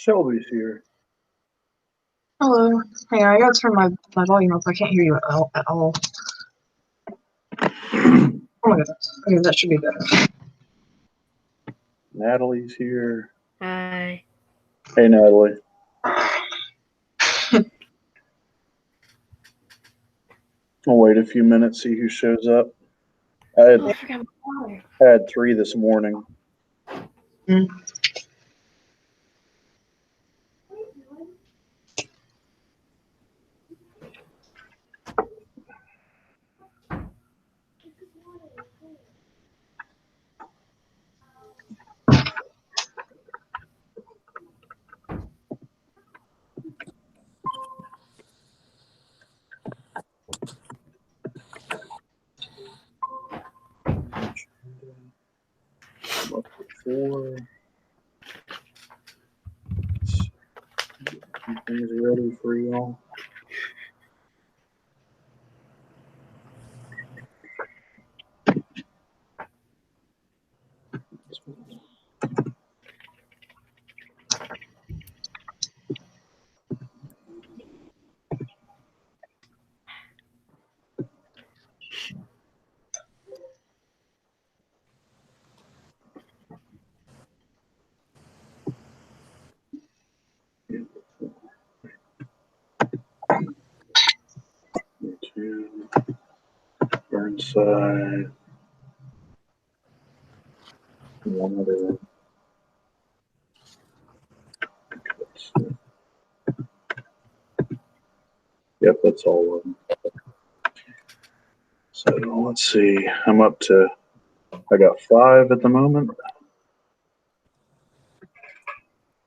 Shelby's here. Hello. Hey, I gotta turn my volume up. I can't hear you at all. Oh my goodness. Okay, that should be better. Natalie's here. Hi. Hey, Natalie. I'll wait a few minutes, see who shows up. I forgot my water. had 3 this morning. I'm up to 4. Get things ready for y'all. To Burnside. One other. Yep, that's all of them. So let's see. I'm up to, I got 5 at the moment.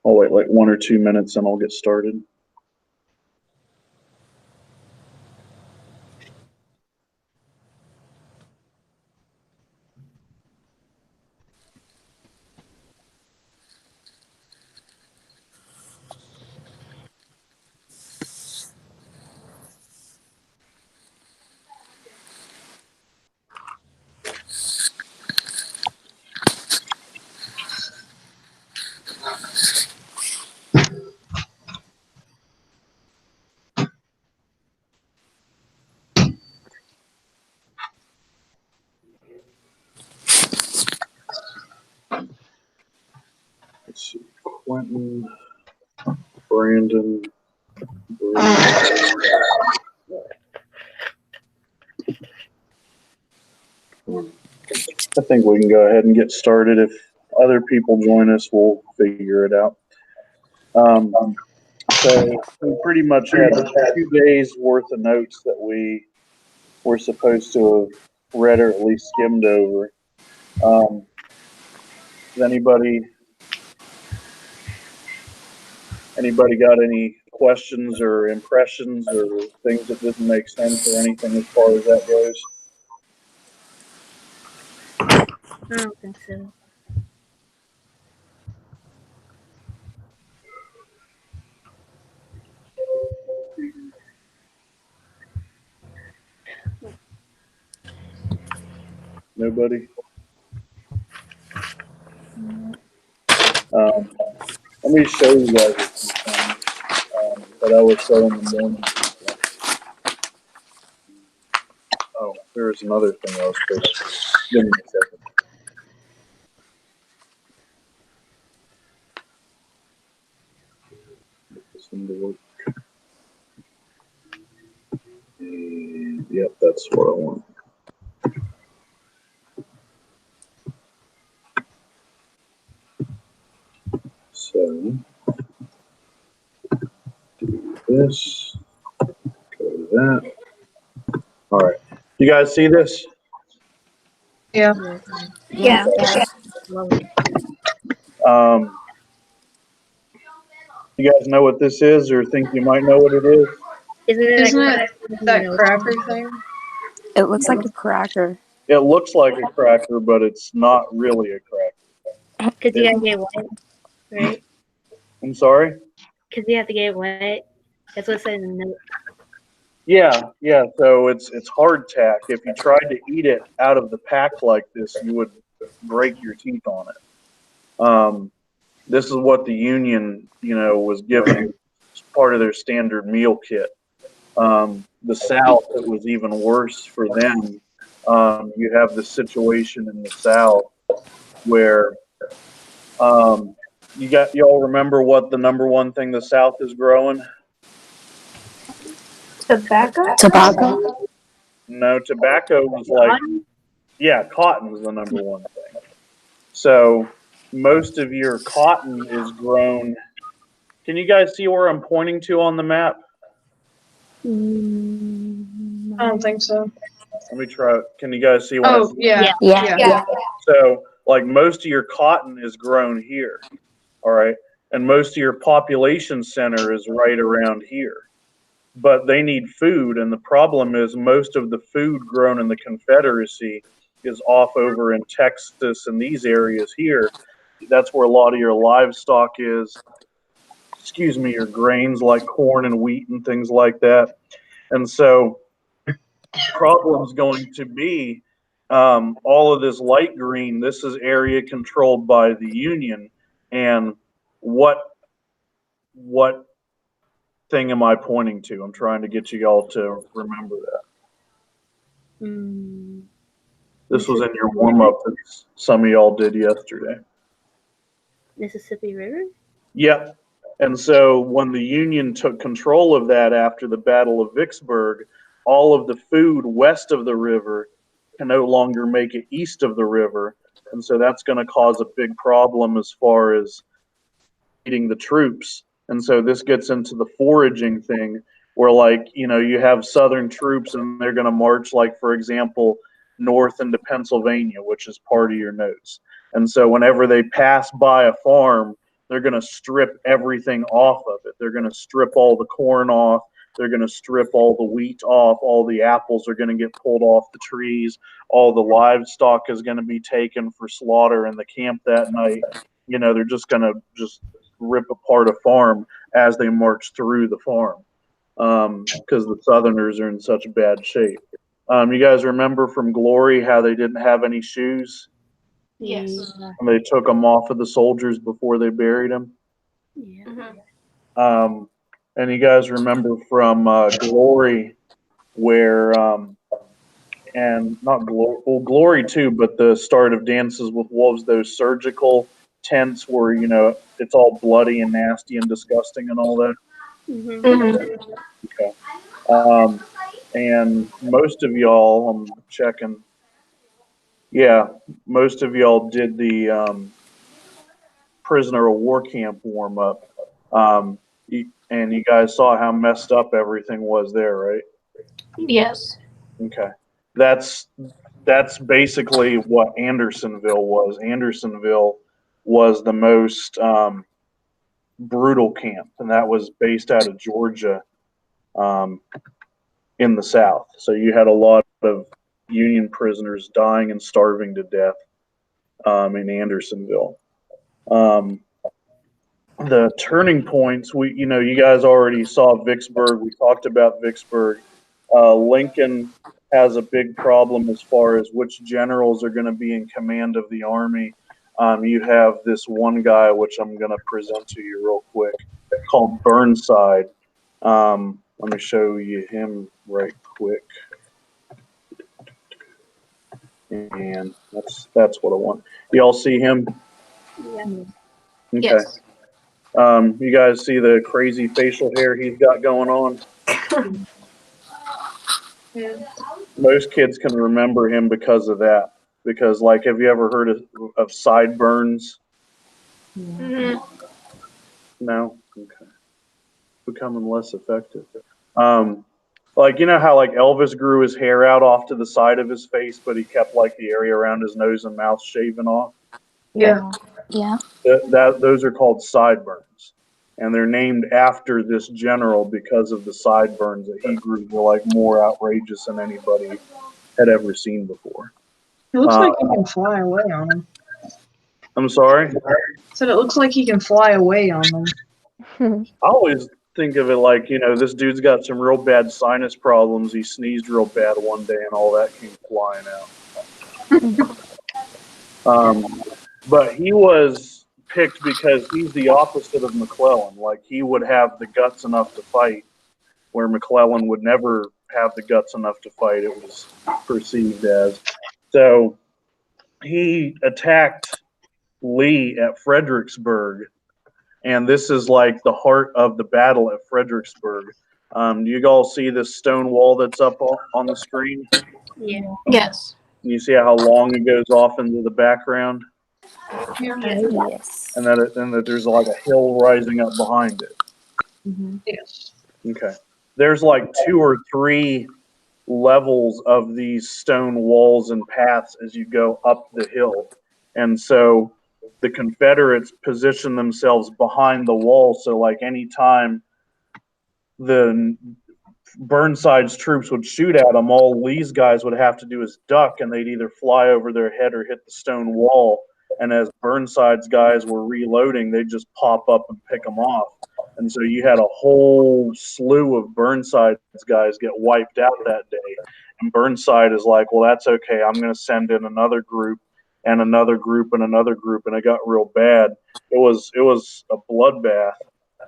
I'll wait like 1 or 2 minutes and I'll get started. Let's see. Quentin, Brandon, Bruce. I think we can go ahead and get started. If other people join us, we'll figure it out. So we pretty much had 2 days worth of notes that we were supposed to have read or at least skimmed over. Has anybody got any questions or impressions or things that didn't make sense or anything as far as that goes? I don't think so. Nobody? Let me show you guys some things that I was showing in the morning. Oh, there was another thing I was supposed to. Give me a second. That's what I want. So, do this, go to that. All right. You guys see this? Yeah. Yeah. Yeah. Lovely. You guys know what this is or think you might know what it is? Isn't it Isn't like it that cracker thing? It looks like a cracker. It looks like a cracker, but it's not really a cracker. Because you have to get wet, right? I'm sorry? Because you have to get wet. That's what it said in the note. Yeah. So it's hardtack. If you tried to eat it out of the pack like this, you would break your teeth on it. This is what the Union, was given as part of their standard meal kit. The South, it was even worse for them. You have the situation in the South where y'all remember what the number one thing the South is growing? Tobacco? No, tobacco was like, yeah, cotton was the number one thing. So most of your cotton is grown. Can you guys see where I'm pointing to on the map? I don't think so. Let me try. Can you guys see what I Oh, see? yeah. Yeah. So like most of your cotton is grown here. All right. And most of your population center is right around here. But they need food, and the problem is most of the food grown in the Confederacy is off over in Texas and these areas here. That's where a lot of your livestock is. Excuse me, your grains like corn and wheat and things like that. And so the problem's going to be all of this light green. This is area controlled by the Union. And what thing am I pointing to? I'm trying to get you all to remember that. This was in your warm-up that some of y'all did yesterday. Mississippi River? Yep. And so when the Union took control of that after the Battle of Vicksburg, all of the food west of the river can no longer make it east of the river. And so that's going to cause a big problem as far as feeding the troops. And so this gets into the foraging thing where, like, you have Southern troops and they're going to march, like, for example, north into Pennsylvania, which is part of your notes. And so whenever they pass by a farm, they're going to strip everything off of it. They're going to strip all the corn off. They're going to strip all the wheat off. All the apples are going to get pulled off the trees. All the livestock is going to be taken for slaughter in the camp that night. They're just going to rip apart a farm as they march through the farm because the Southerners are in such bad shape. You guys remember from Glory how they didn't have any shoes? Yes. And they took them off of the soldiers before they buried them. Yeah. And you guys remember from Glory where, and not Glory, well, Glory too, but the start of Dances with Wolves, those surgical tents where, it's all bloody and nasty and disgusting and all that. Okay. And most of y'all, I'm checking. Yeah, most of y'all did the prisoner of war camp warm up. And you guys saw how messed up everything was there, right? Yes. Okay. That's basically what Andersonville was. Andersonville was the most brutal camp, and that was based out of Georgia in the South. So you had a lot of Union prisoners dying and starving to death in Andersonville. The turning points, you guys already saw Vicksburg. We talked about Vicksburg. Lincoln has a big problem as far as which generals are going to be in command of the army. You have this one guy, which I'm going to present to you real quick, called Burnside. Let me show you him right quick. And that's what I want. Y'all see him? Yeah. Okay. Yes. You guys see the crazy facial hair he's got going on? Yeah. Most kids can remember him because of that. Because, like, have you ever heard of sideburns? Mhm. No? Okay. Becoming less effective. Like, you know how, like, Elvis grew his hair out off to the side of his face, but he kept, like, the area around his nose and mouth shaven off? Yeah. Yeah. Those are called sideburns. And they're named after this general because of the sideburns that he grew were, like, more outrageous than anybody had ever seen before. It looks like he can fly away on them. I'm sorry? Said it looks like he can fly away on them. I always think of it like, you know, this dude's got some real bad sinus problems. He sneezed real bad one day and all that came flying out. But he was picked because he's the opposite of McClellan. Like, he would have the guts enough to fight, where McClellan would never have the guts enough to fight, it was perceived as. So he attacked Lee at Fredericksburg, and this is like the heart of the battle at Fredericksburg. Do you all see this stone wall that's up on the screen? Yeah. Yes. You see how long it goes off into the background, Yes. and that there's like a hill rising up behind it. Yes. Okay. There's like 2 or 3 levels of these stone walls and paths as you go up the hill. And so the Confederates position themselves behind the wall. So, like, anytime the Burnside's troops would shoot at them, all Lee's guys would have to do is duck, and they'd either fly over their head or hit the stone wall. And as Burnside's guys were reloading, they'd just pop up and pick them off. And so you had a whole slew of Burnside's guys get wiped out that day. And Burnside is like, well, that's okay. I'm going to send in another group and another group and another group. And it got real bad. It was a bloodbath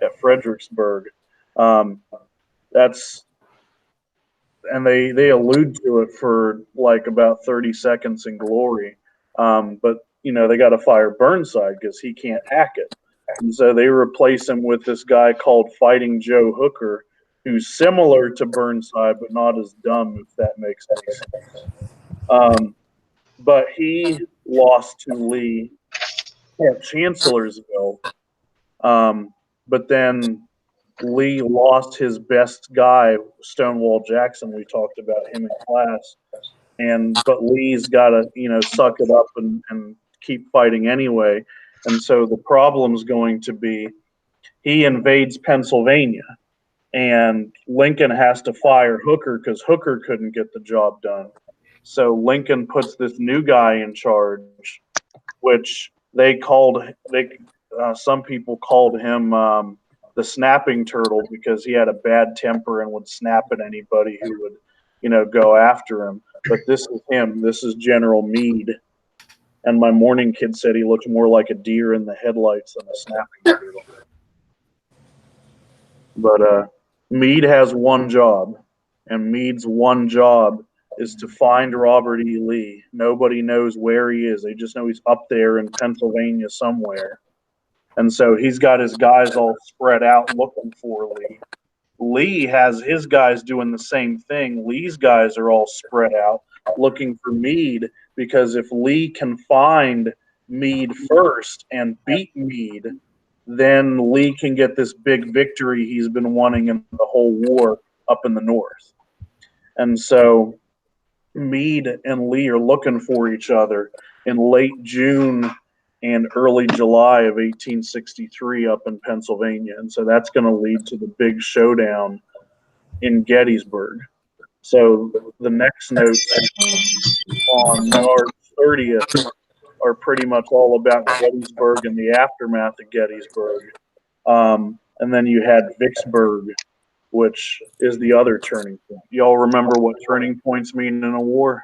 at Fredericksburg. And they allude to it for like about 30 seconds in glory. But, you know, they got to fire Burnside because he can't hack it. And so they replace him with this guy called Fighting Joe Hooker, who's similar to Burnside, but not as dumb, if that makes any sense. But he lost to Lee at Chancellorsville. But then Lee lost his best guy, Stonewall Jackson. We talked about him in class. But Lee's got to, you know, suck it up and keep fighting anyway. And so the problem's going to be he invades Pennsylvania, and Lincoln has to fire Hooker because Hooker couldn't get the job done. So Lincoln puts this new guy in charge, which some people called him the snapping turtle because he had a bad temper and would snap at anybody who would, you know, go after him. But this is him. This is General Meade. And my morning kid said he looked more like a deer in the headlights than a snapping turtle. But Meade has one job, and Meade's one job is to find Robert E. Lee. Nobody knows where he is. They just know he's up there in Pennsylvania somewhere. And so he's got his guys all spread out looking for Lee. Lee has his guys doing the same thing. Lee's guys are all spread out looking for Meade, because if Lee can find Meade first and beat Meade, then Lee can get this big victory he's been wanting in the whole war up in the north. And so Meade and Lee are looking for each other in late June and early July of 1863 up in Pennsylvania. And so that's going to lead to the big showdown in Gettysburg. So the next notes on March 30th are pretty much all about Gettysburg and the aftermath of Gettysburg. And then you had Vicksburg, which is the other turning point. Y'all remember what turning points mean in a war?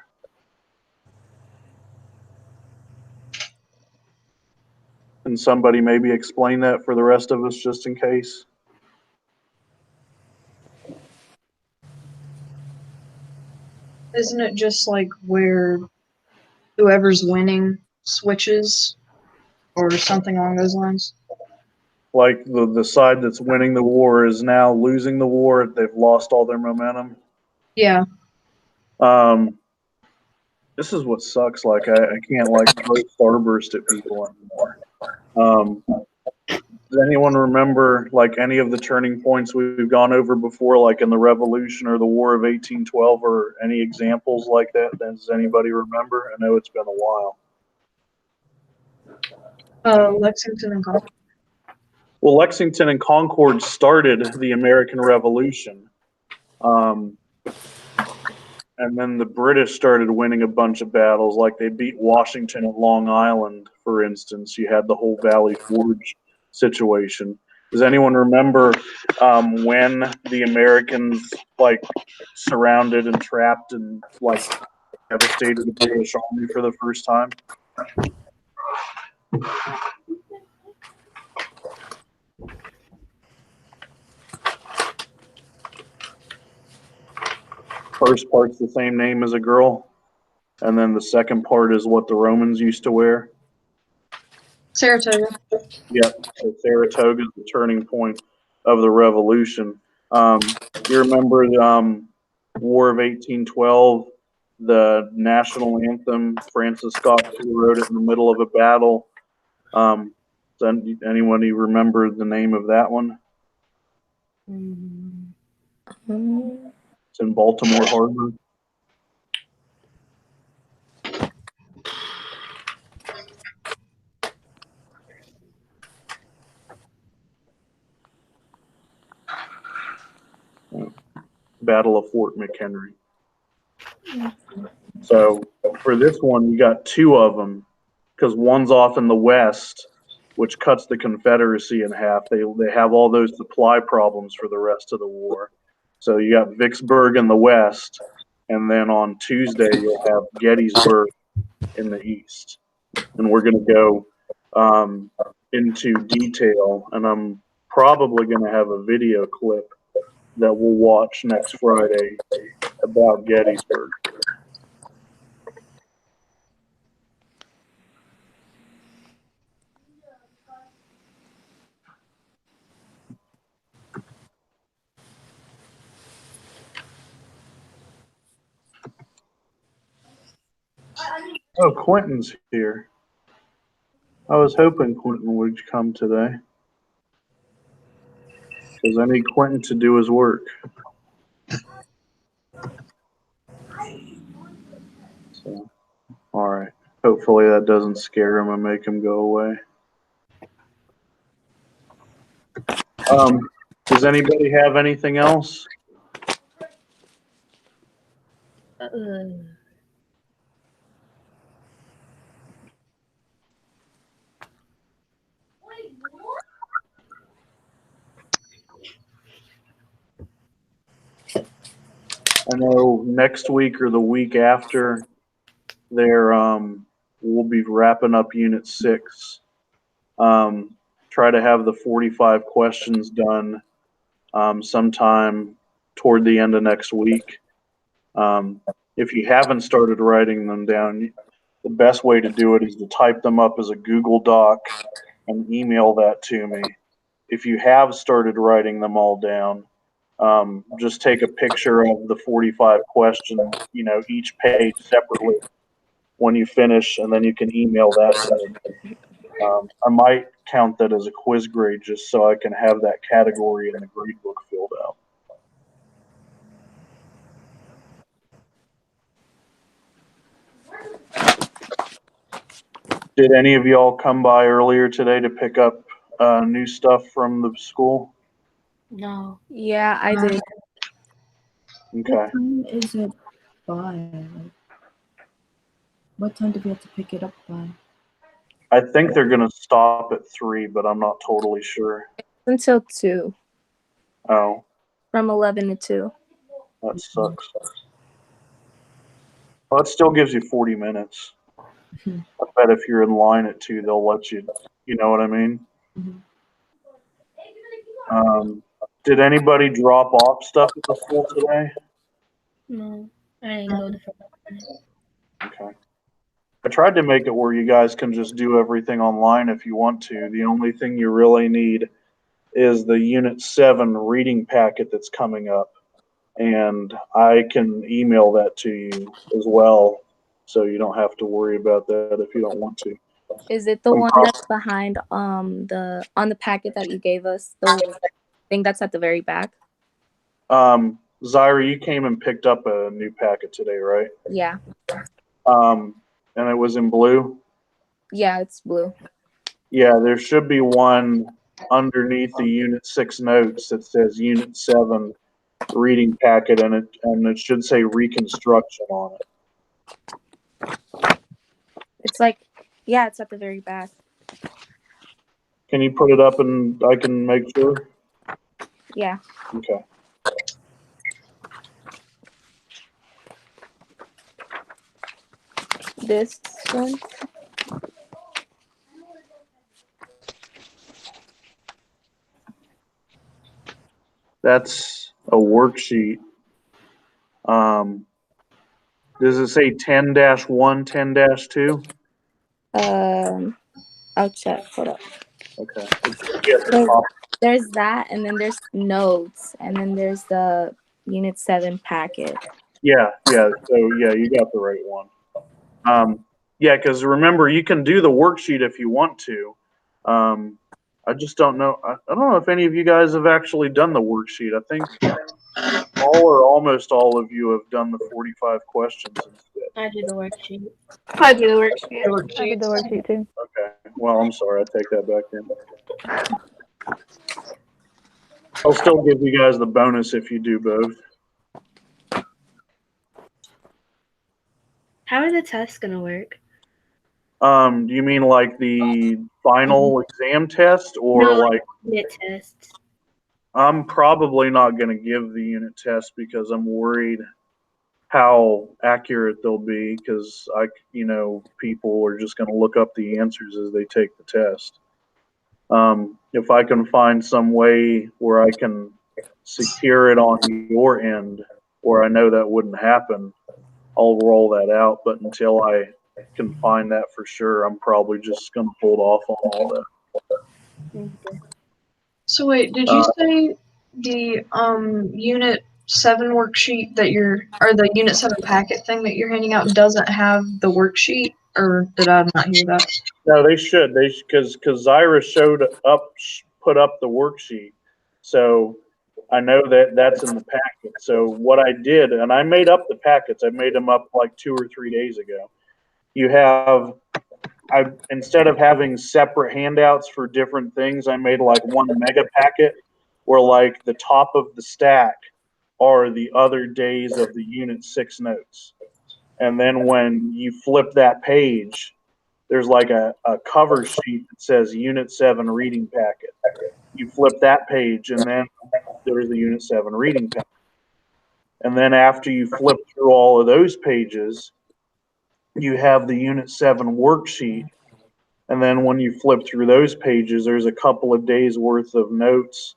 Can somebody maybe explain that for the rest of us just in case? Isn't it just like where whoever's winning switches or something along those lines? Like the side that's winning the war is now losing the war. They've lost all their momentum. Yeah. This is what sucks. Like I can't like throw Starburst at people anymore. Does anyone remember like any of the turning points we've gone over before, like in the Revolution or the War of 1812, or any examples like that? Does anybody remember? I know it's been a while. Lexington and Concord. Well, Lexington and Concord started the American Revolution. And then the British started winning a bunch of battles, like they beat Washington at Long Island, for instance. You had the whole Valley Forge situation. Does anyone remember when the Americans like surrounded and trapped and like devastated the British Army for the first time? First part's the same name as a girl, and then the second part is what the Romans used to wear. Saratoga. Yep, so Saratoga is the turning point of the Revolution. You remember the War of 1812, the national anthem, Francis Scott Key wrote it in the middle of a battle. Does anybody remember the name of that one? It's in Baltimore Harbor. Battle of Fort McHenry. So for this one, you got two of them, because one's off in the west, which cuts the Confederacy in half. They have all those supply problems for the rest of the war. So you got Vicksburg in the west, and then on Tuesday you'll have Gettysburg in the east. And we're going to go into detail, and I'm probably going to have a video clip that we'll watch next Friday about Gettysburg. Oh, Quentin's here. I was hoping Quentin would come today, because I need Quentin to do his work. So, all right. Hopefully that doesn't scare him and make him go away. Does anybody have anything else? I know next week or the week after, we'll be wrapping up Unit 6. Try to have the 45 questions done sometime toward the end of next week. If you haven't started writing them down, the best way to do it is to type them up as a Google Doc and email that to me. If you have started writing them all down, just take a picture of the 45 questions, each page separately when you finish, and then you can email that to me. I might count that as a quiz grade just so I can have that category in the grade book filled out. Did any of y'all come by earlier today to pick up new stuff from the school? No. Yeah, I did. Okay. What time is it by? What time do we have to pick it up by? I think they're going to stop at 3, but I'm not totally sure. Until 2. Oh. From 11 to 2. That sucks. Well, it still gives you 40 minutes. I bet if you're in line at 2, they'll let you, you know what I mean? Did anybody drop off stuff at the school today? No. I didn't go the first time. Okay. I tried to make it where you guys can just do everything online if you want to. The only thing you really need is the Unit 7 reading packet that's coming up. and I can email that to you as well, so you don't have to worry about that if you don't want to. Is it the one that's behind on the packet that you gave us? The thing that's at the very back? Zyra, you came and picked up a new packet today, right? Yeah. And it was in blue? Yeah, it's blue. Yeah, there should be one underneath the Unit 6 notes that says Unit 7 reading packet, and it should say reconstruction on it. It's like, yeah, it's at the very back. Can you put it up and I can make sure? Yeah. Okay. This one? That's a worksheet. Does it say 10-1, 10-2? I'll check. Hold up. Okay. Yeah, There's that, and then there's notes, and then there's the Unit 7 packet. yeah. So yeah, you got the right one. Yeah, because remember, you can do the worksheet if you want to. I just don't know. I don't know if any of you guys have actually done the worksheet. I think all or almost all of you have done the 45 questions instead. I do the worksheet. I do the worksheet. I did the worksheet too. Okay. Well, I'm sorry. I take that back in. I'll still give you guys the bonus if you do both. How are the tests gonna work? Do you mean like the final exam test, or No, like? Unit tests. I'm probably not going to give the unit test because I'm worried how accurate they'll be, because people are just going to look up the answers as they take the test. If I can find some way where I can secure it on your end, where I know that wouldn't happen, I'll roll that out. But until I can find that for sure, I'm probably just going to hold off on all that. So wait, did you say the Unit 7 worksheet that or the Unit 7 packet thing that you're handing out doesn't have the worksheet, or did I not hear that? No, they should. Because Zyra put up the worksheet, so I know that that's in the packet. So what I did, and I made up the packets. I made them up like 2 or 3 days ago. Instead of having separate handouts for different things, I made like one mega packet where like the top of the stack are the other days of the Unit 6 notes. And then when you flip that page, there's like a cover sheet that says Unit 7 reading packet. You flip that page, and then there's the Unit 7 reading packet. And then after you flip through all of those pages, you have the Unit 7 worksheet. And then when you flip through those pages, there's a couple of days worth of notes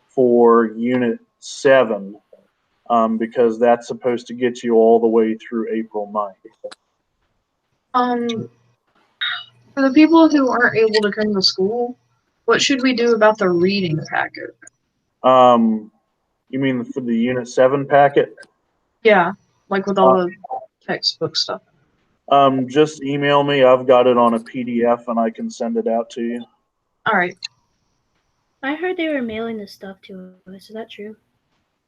for Unit 7, because that's supposed to get you all the way through April 9th. For the people who aren't able to come to school, what should we do about the reading packet? You mean for the Unit 7 packet? Yeah, like with all the textbook stuff. Just email me. I've got it on a PDF and I can send it out to you. All right. I heard they were mailing this stuff to us. Is that true?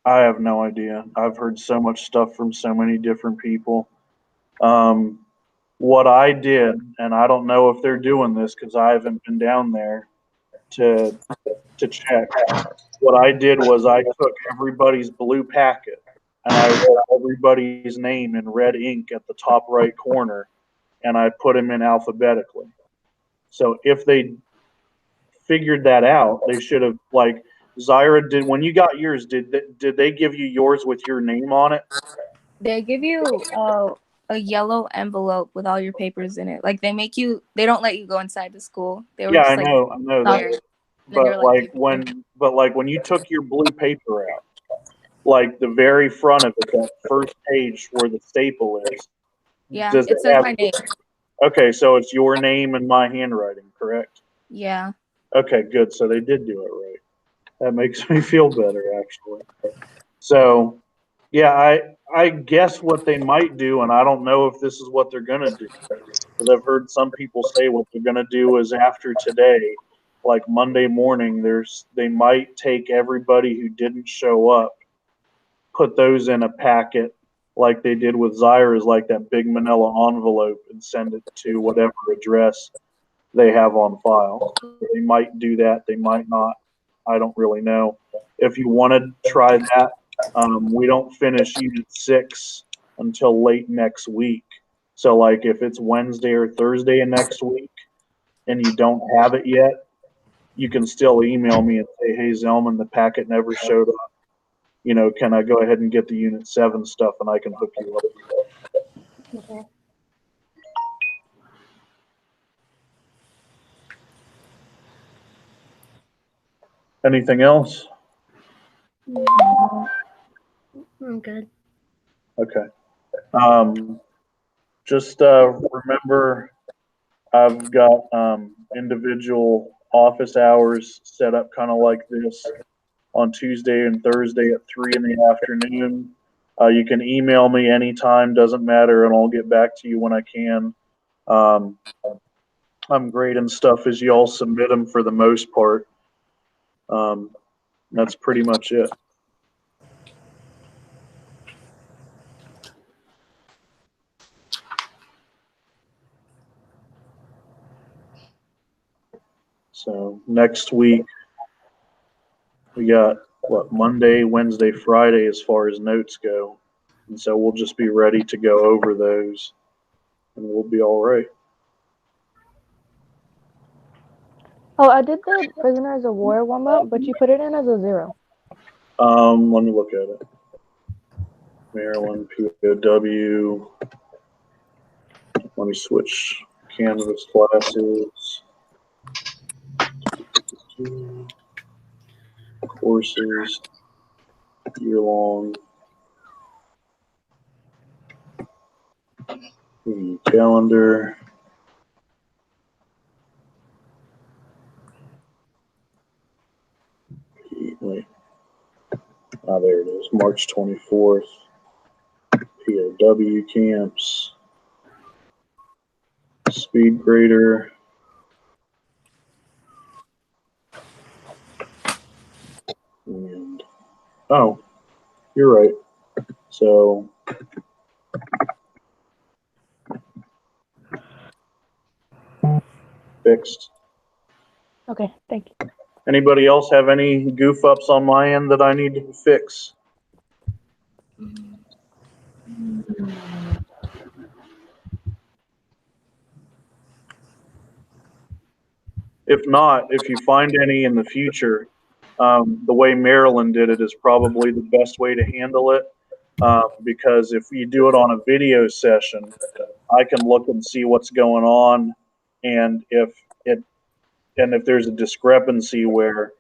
I have no idea. I've heard so much stuff from so many different people. What I did, and I don't know if they're doing this because I haven't been down there to check. What I did was I took everybody's blue packet and I wrote everybody's name in red ink at the top right corner, and I put them in alphabetically. So if they figured that out, they should have, like Zyra did. When you got yours, did they give you yours with your name on it? They give you a yellow envelope with all your papers in it. Like they don't let you go inside the school. They were Yeah, just I know that. But like when you took your blue paper out, like the very front of it, that first page where the staple is. Yeah, does it says my name. Okay, so it's your name and my handwriting, correct? Yeah. Okay, good. So they did do it right. That makes me feel better, actually. So Yeah, I guess what they might do, and I don't know if this is what they're gonna do, because I've heard some people say what they're gonna do is after today, like Monday morning, they might take everybody who didn't show up, put those in a packet like they did with Zyra's, like that big manila envelope, and send it to whatever address they have on file. They might do that, they might not. I don't really know. If you want to try that, we don't finish Unit 6 until late next week. So, like, if it's Wednesday or Thursday of next week and you don't have it yet, you can still email me and say, hey, Zelman, the packet never showed up. You know, can I go ahead and get the Unit 7 stuff and I can hook you up? Okay. Anything else? I'm good. Okay. Just remember, I've got individual office hours set up kind of like this on Tuesday and Thursday at 3 in the afternoon. You can email me anytime, doesn't matter, and I'll get back to you when I can. I'm grading stuff as y'all submit them for the most part. That's pretty much it. So next week, we got what, Monday, Wednesday, Friday as far as notes go. And so we'll just be ready to go over those and we'll be all right. Oh, I did the Prisoners of War warm up, but you put it in as a 0. Let me look at it. Maryland POW. Let me switch Canvas classes. Courses. Year long. Calendar. Wait. Ah, there it is. March 24th. POW camps. Speed grader. And oh, you're right. So fixed. Okay, thank you. Anybody else have any goof ups on my end that I need to fix? If not, if you find any in the future, the way Maryland did it is probably the best way to handle it. Because if you do it on a video session, I can look and see what's going on, and if there's a discrepancy where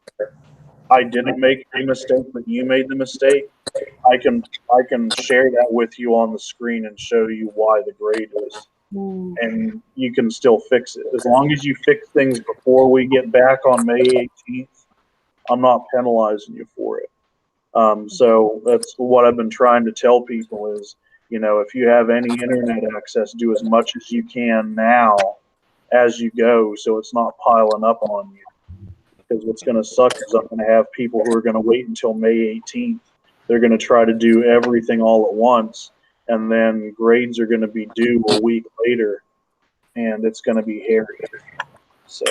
I didn't make a mistake, but you made the mistake, I can share that with you on the screen and show you why the grade is, and you can still fix it. As long as you fix things before we get back on May 18th, I'm not penalizing you for it. So that's what I've been trying to tell people is, you know, if you have any internet access, do as much as you can now as you go, so it's not piling up on you. Because what's going to suck is I'm going to have people who are going to wait until May 18th. They're going to try to do everything all at once, and then grades are going to be due a week later, and it's going to be hairy. So.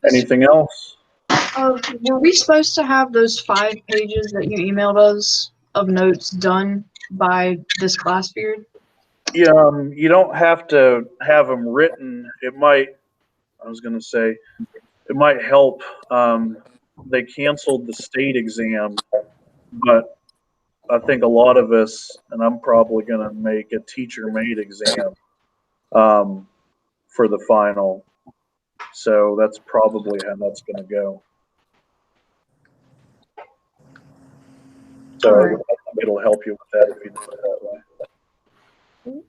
Anything else? Were we supposed to have those 5 pages that you emailed us of notes done by this class period? Yeah, you don't have to have them written. It might, I was going to say, it might help. They canceled the state exam, but I think a lot of us, and I'm probably going to make a teacher-made exam for the final. So that's probably how that's going to go. So Right. it'll help you with that if you do it that way.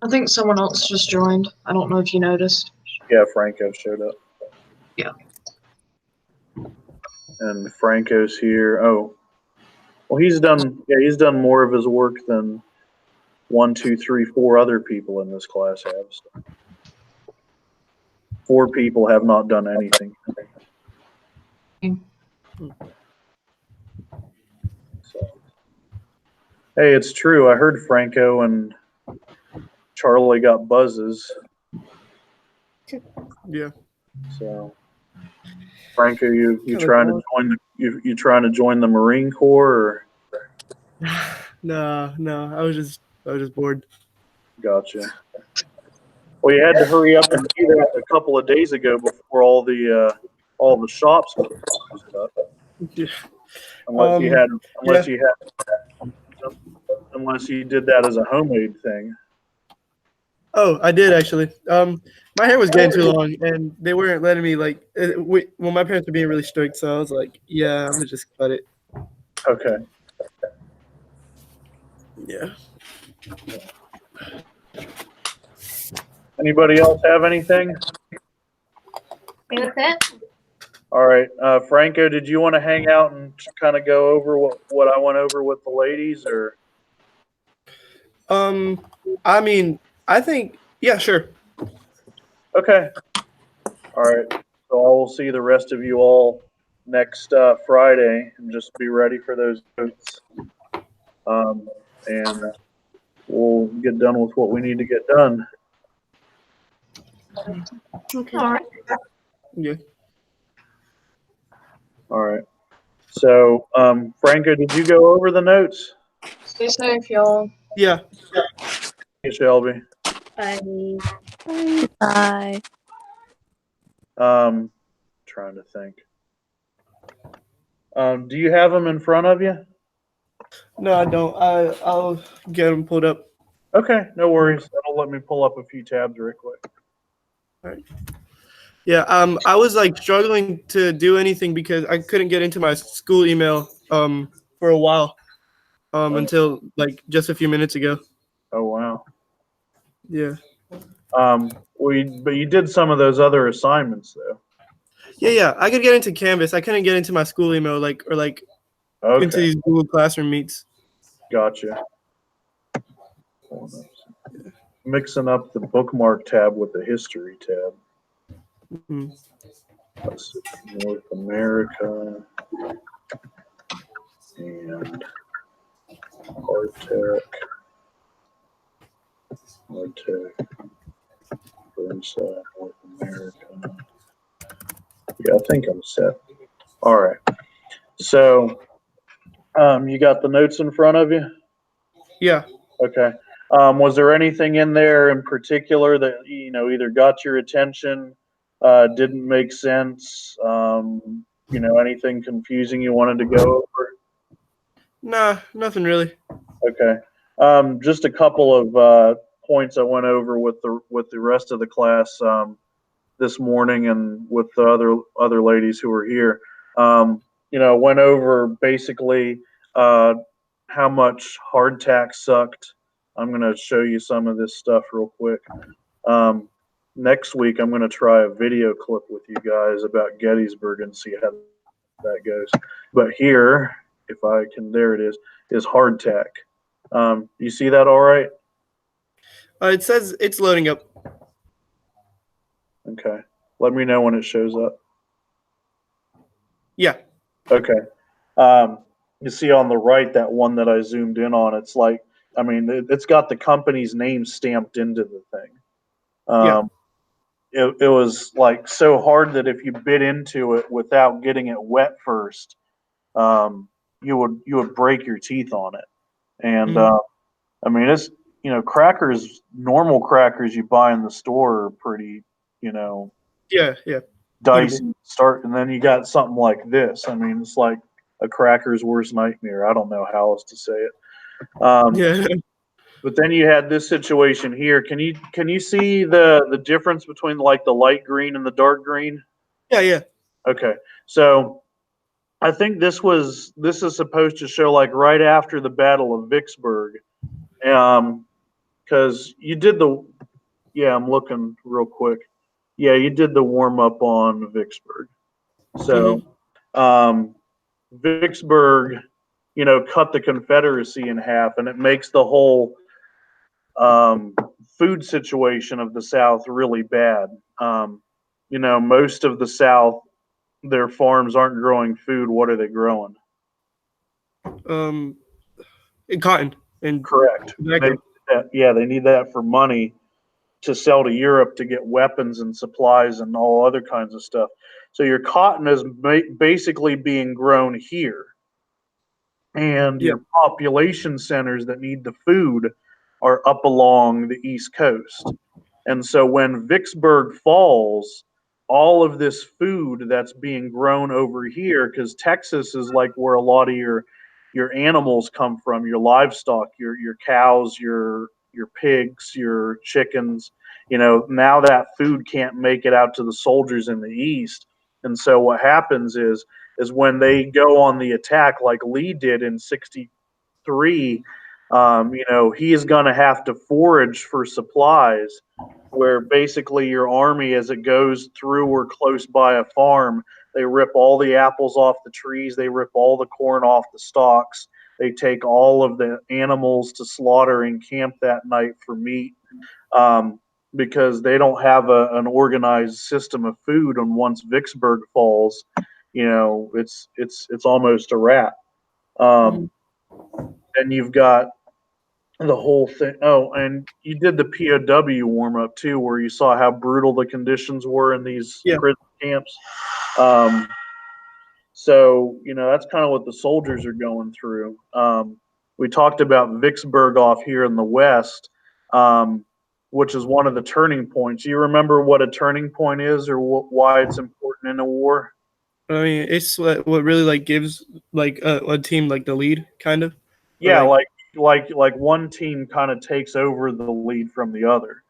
I think someone else just joined. I don't know if you noticed. Yeah, Franco showed up. Yeah. And Franco's here. Oh, well, he's done more of his work than 1, 2, 3, 4 other people in this class have. So 4 people have not done anything. So, hey, it's true. I heard Franco and Charlie got buzzes. Yeah. So, Franco, you Kinda trying to cool. join you trying to join the Marine Corps? Or? No. I was just bored. Gotcha. Well, you had to hurry up and do that a couple of days ago before all the shops were closed up. Yeah. Unless you Yeah. unless you did that as a homemade thing. Oh, I did actually. My hair was getting too long, and they weren't letting me well, my parents were being really strict, so I was like, yeah, I'm gonna just cut it. Okay. Yeah. Anybody else have anything? That's it. All right, Franco, did you want to hang out and kind of go over what I went over with the ladies, or? I mean, I think, yeah, sure. Okay. All right. So I will see the rest of you all next Friday, and just be ready for those votes. And we'll get done with what we need to get done. Okay. All right. Yeah. All right. So, Franco, did you go over the notes? Stay safe, y'all. Yeah. Hey, Shelby. Bye. Bye. Trying to think. Do you have them in front of you? No, I don't. I'll get them pulled up. Okay, no worries. That'll let me pull up a few tabs real quick. All right. Yeah. I was like struggling to do anything because I couldn't get into my school email for a while until like just a few minutes ago. Oh wow. Yeah. But you did some of those other assignments though. Yeah. I could get into Canvas. I couldn't get into my school email into Okay, these Google Classroom meets. gotcha. Mixing up the bookmark tab with the history tab. Mhm. Let's see, North America and Artec, Burnside, North America. Yeah, I think I'm set. All right. So, you got the notes in front of you? Yeah. Okay. Was there anything in there in particular that, either got your attention, didn't make sense, anything confusing you wanted to go over? Nah, nothing really. Okay. Just a couple of points I went over with the rest of the class this morning, and with the other ladies who were here. Went over basically how much hardtack sucked. I'm going to show you some of this stuff real quick. Next week, I'm going to try a video clip with you guys about Gettysburg and see how that goes. But here, if I can, there it is hardtack. You see that all right? It says it's loading up. Okay. Let me know when it shows up. Yeah. Okay. You see on the right, that one that I zoomed in on, it's like, it's got the company's name stamped into the thing. Yeah. It was like so hard that if you bit into it without getting it wet first, you would break your teeth on it. And it's crackers, normal crackers you buy in the store are pretty, Yeah. dicey start, and then you got something like this. It's like a cracker's worst nightmare. I don't know how else to say it. Yeah. But then you had this situation here. Can you see the difference between like the light green and the dark green? Yeah. Okay. So I think this is supposed to show like right after the Battle of Vicksburg. Because you did I'm looking real quick. Yeah, you did the warm up on Vicksburg. So, Vicksburg, cut the Confederacy in half, and it makes the whole food situation of the South really bad. Most of the South, their farms aren't growing food. What are they growing? And cotton and Correct. tobacco. They need that for money to sell to Europe to get weapons and supplies and all other kinds of stuff. So your cotton is basically being grown here, and Yeah. your population centers that need the food are up along the East Coast. And so when Vicksburg falls, all of this food that's being grown over here, because Texas is like where a lot of your animals come from, your livestock, your cows, your pigs, your chickens. Now that food can't make it out to the soldiers in the East. And so what happens is when they go on the attack like Lee did in 63, he is going to have to forage for supplies, where basically your army, as it goes through or close by a farm, they rip all the apples off the trees, they rip all the corn off the stalks, they take all of the animals to slaughter and camp that night for meat, because they don't have an organized system of food. And once Vicksburg falls, it's almost a wrap. And you've got the whole thing. Oh, and you did the POW warm up too, where you saw how brutal the conditions were in these prison camps. So that's kind of what the soldiers are going through. We talked about Vicksburg off here in the West, which is one of the turning points. You remember what a turning point is, or why it's important in a war? I mean, it's what really like gives like a team like the lead, kind of. Yeah, like one team kind of takes over the lead from the other.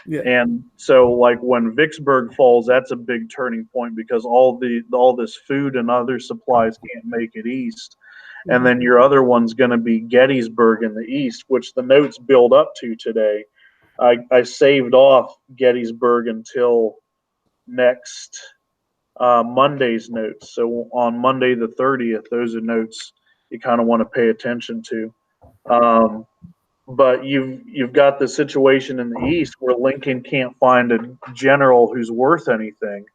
Yeah. And so like when Vicksburg falls, that's a big turning point, because all this food and other supplies can't make it east. And then your other one's going to be Gettysburg in the east, which the notes build up to today. I saved off Gettysburg until next Monday's notes. So on Monday the 30th, those are notes you kind of want to pay attention to. But you've got the situation in the East where Lincoln can't find a general who's worth anything.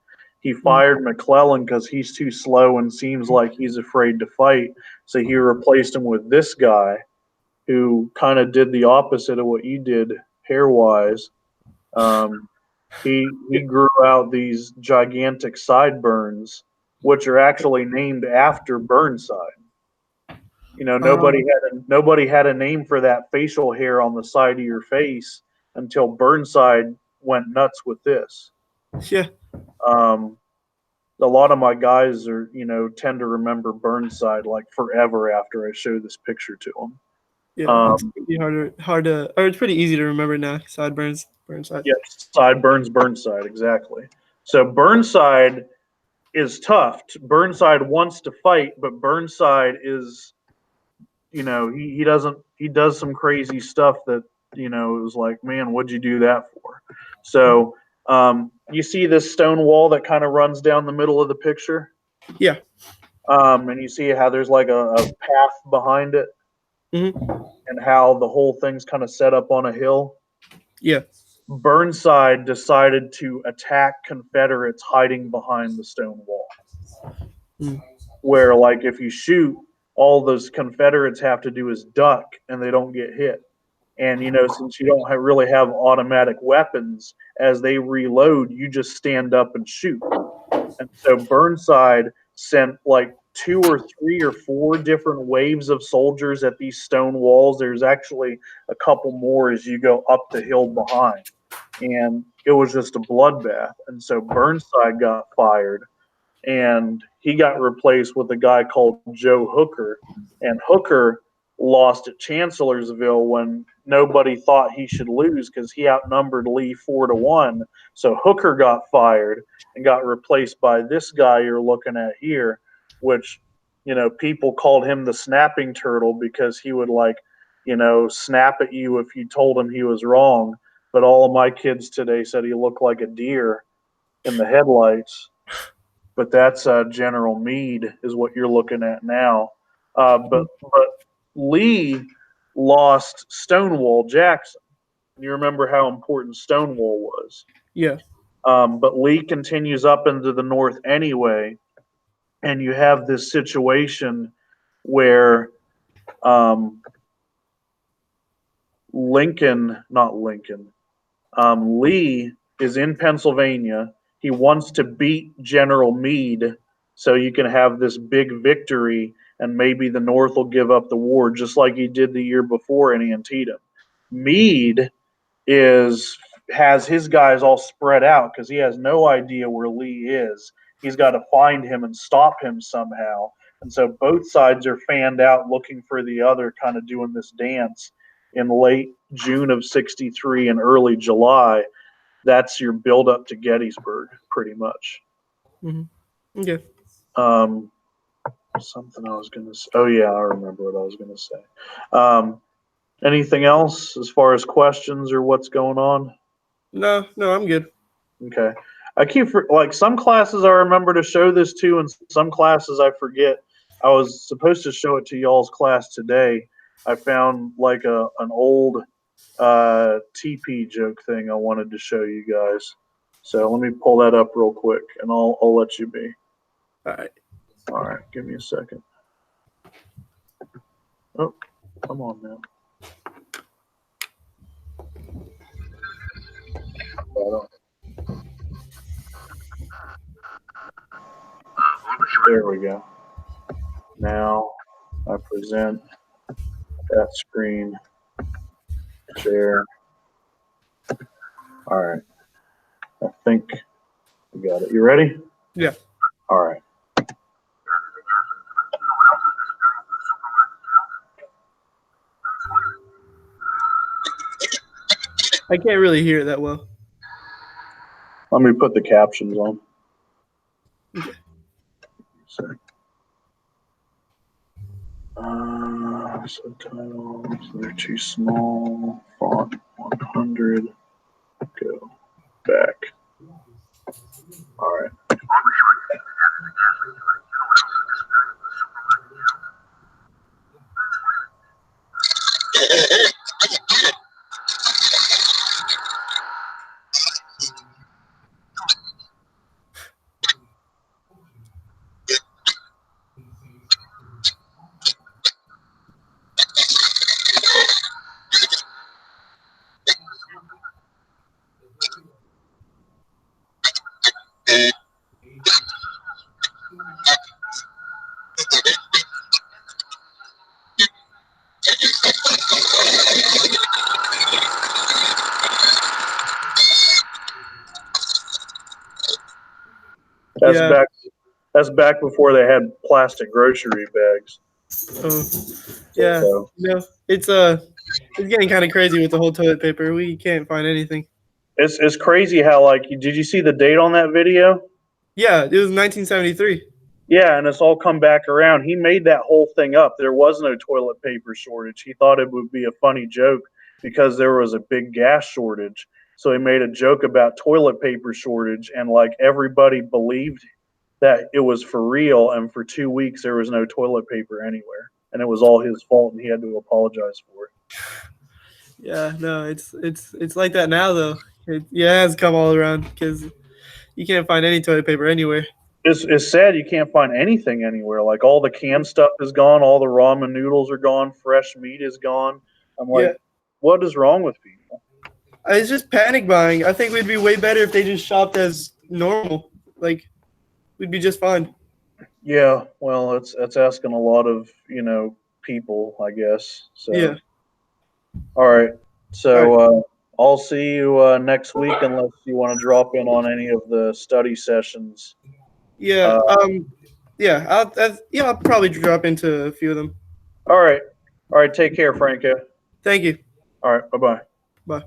He fired McClellan because he's too slow and seems like he's afraid to fight. So he replaced him with this guy, who kind of did the opposite of what you did hair-wise. He grew out these gigantic sideburns, which are actually named after Burnside. Nobody had a name for that facial hair on the side of your face until Burnside went nuts with this. Yeah. A lot of my guys tend to remember Burnside like forever after I show this picture to them. Yeah, it's pretty hard to, or it's pretty easy to remember now. Sideburns, Burnside. Yep, sideburns, Burnside, exactly. So Burnside is tough. Burnside wants to fight, but Burnside is, he does some crazy stuff that, it was like, man, what'd you do that for? So you see this stone wall that kind of runs down the middle of the picture? Yeah. And you see how there's like a path behind it, and how the whole thing's kind of set up on a hill? Yeah. Burnside decided to attack Confederates hiding behind the stone wall. Where, like, if you shoot, all those Confederates have to do is duck and they don't get hit. And, since you don't really have automatic weapons, as they reload, you just stand up and shoot. And so Burnside sent like 2 or 3 or 4 different waves of soldiers at these stone walls. There's actually a couple more as you go up the hill behind. And it was just a bloodbath. And so Burnside got fired, and he got replaced with a guy called Joe Hooker. And Hooker lost at Chancellorsville when nobody thought he should lose, because he outnumbered Lee 4-1. So Hooker got fired and got replaced by this guy you're looking at here, which, people called him the snapping turtle, because he would snap at you if you told him he was wrong. But all of my kids today said he looked like a deer. in the headlights. But that's General Meade is what you're looking at now. But Lee lost Stonewall Jackson. You remember how important Stonewall was. Yeah. But Lee continues up into the north anyway, and you have this situation where Lee is in Pennsylvania. He wants to beat General Meade so you can have this big victory, and maybe the North will give up the war, just like he did the year before in Antietam. Meade has his guys all spread out because he has no idea where Lee is. He's got to find him and stop him somehow. And so both sides are fanned out looking for the other, kind of doing this dance in late June of 63 and early July. That's your build up to Gettysburg, pretty much. Mm-hmm. Okay. Something I was going to say. Oh, yeah, I remember what I was going to say. Anything else as far as questions or what's going on? No, I'm good. Okay. I keep, like, some classes I remember to show this to, and some classes I forget. I was supposed to show it to y'all's class today. I found, like, an old TP joke thing I wanted to show you guys. So let me pull that up real quick, and I'll let you be. All right. All right, give me a second. Oh, come on now. There we go. Now I present that screen, share. All right. I think we got it. You ready? Yeah. All right. I can't really hear it that well. Let me put the captions on. Okay. Subtitles, they're too small. Font 100. Go back. All right. That's Yeah. back. That's back before they had plastic grocery bags. Yeah. So, No, it's getting kind of crazy with the whole toilet paper. We can't find anything. it's crazy how, like, did you see the date on that video? Yeah, it was 1973. Yeah, and it's all come back around. He made that whole thing up. There was no toilet paper shortage. He thought it would be a funny joke because there was a big gas shortage. So he made a joke about toilet paper shortage, and like everybody believed that it was for real. And for 2 weeks, there was no toilet paper anywhere, and it was all his fault, and he had to apologize for it. Yeah, no, it's like that now though. It has come all around because you can't find any toilet paper anywhere. It's sad you can't find anything anywhere. Like all the canned stuff is gone, all the ramen noodles are gone, fresh meat is gone. I'm like, what is wrong with people? It's just panic buying. I think we'd be way better if they just shopped as normal. Like, we'd be just fine. Yeah, well, it's asking a lot of people, I guess. So Yeah. All right. So I'll see you next week unless you want to drop in on any of the study sessions. Yeah. I'll probably drop into a few of them. All right. Take care, Franco. Thank you. All right. Bye-bye. Bye.